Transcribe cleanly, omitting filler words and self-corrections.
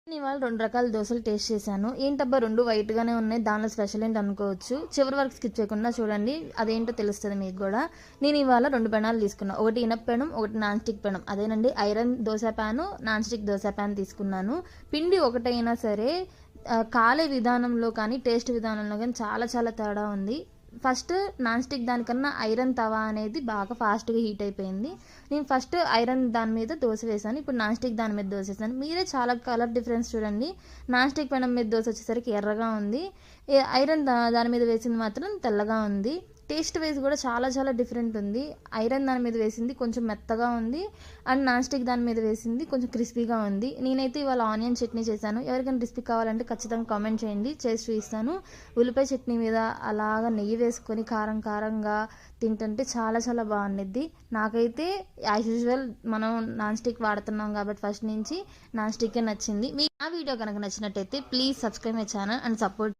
నేను ఇవాళ 2 రకాల దోసలు టేస్ట్ చేశాను. ఏంటబ్బా 2 వైట్‌గానే ఉన్నాయి. దానిలో స్పెషల్ ఏంటి అనుకోవచ్చు. చివరి వరకు స్కిప్ చేయకుండా చూడండి. అదేంటో తెలుస్తది మీకు గూడా. నేను ఇవాళ 2 పెనాలు తీసుకున్నా. ఒకటి ఇనప పెనం, ఒకటి నాన్ స్టిక్ పెనం. అదేనండి ఐరన్ దోస పాను, నాన్ స్టిక్ దోస పాన్ తీసుకున్నాను. పిండి ఒకటైనా సరే కాలే విధానంలో కానీ, టేస్ట్ విధానంలో కానీ చాలా చాలా తేడా ఉంది. ఫస్ట్ నాన్ స్టిక్ దానికన్నా ఐరన్ తవా అనేది బాగా ఫాస్ట్గా హీట్ అయిపోయింది. నేను ఫస్ట్ ఐరన్ దాని మీద దోశ వేసాను. ఇప్పుడు నాన్ స్టిక్ దాని మీద దోశ వేసాను. మీరే చాలా కలర్ డిఫరెన్స్ చూడండి. నాన్ స్టిక్ పెనం మీద దోశ వచ్చేసరికి ఎర్రగా ఉంది. ఐరన్ దాని మీద వేసింది మాత్రం తెల్లగా ఉంది. టేస్ట్ వైజ్ కూడా చాలా చాలా డిఫరెంట్ ఉంది. ఐరన్ దాని మీద వేసింది కొంచెం మెత్తగా ఉంది, అండ్ నాన్ స్టిక్ దాని మీద వేసింది కొంచెం క్రిస్పీగా ఉంది. నేనైతే ఇవాళ ఆనియన్ చట్నీ చేశాను. ఎవరికైనా రెసిపీ కావాలంటే ఖచ్చితంగా కామెంట్ చేయండి, చేసి చూపిస్తాను. ఉల్లిపాయ చట్నీ మీద అలాగా నెయ్యి వేసుకొని కారం కారంగా తింటుంటే చాలా చాలా బాగుండిద్ది. నాకైతే యాజ్ యూజువల్ మనం నాన్ స్టిక్ వాడుతున్నాం కాబట్టి ఫస్ట్ నుంచి నాన్ స్టిక్కే నచ్చింది. మీకు ఆ వీడియో కనుక నచ్చినట్టయితే please subscribe my channel and support.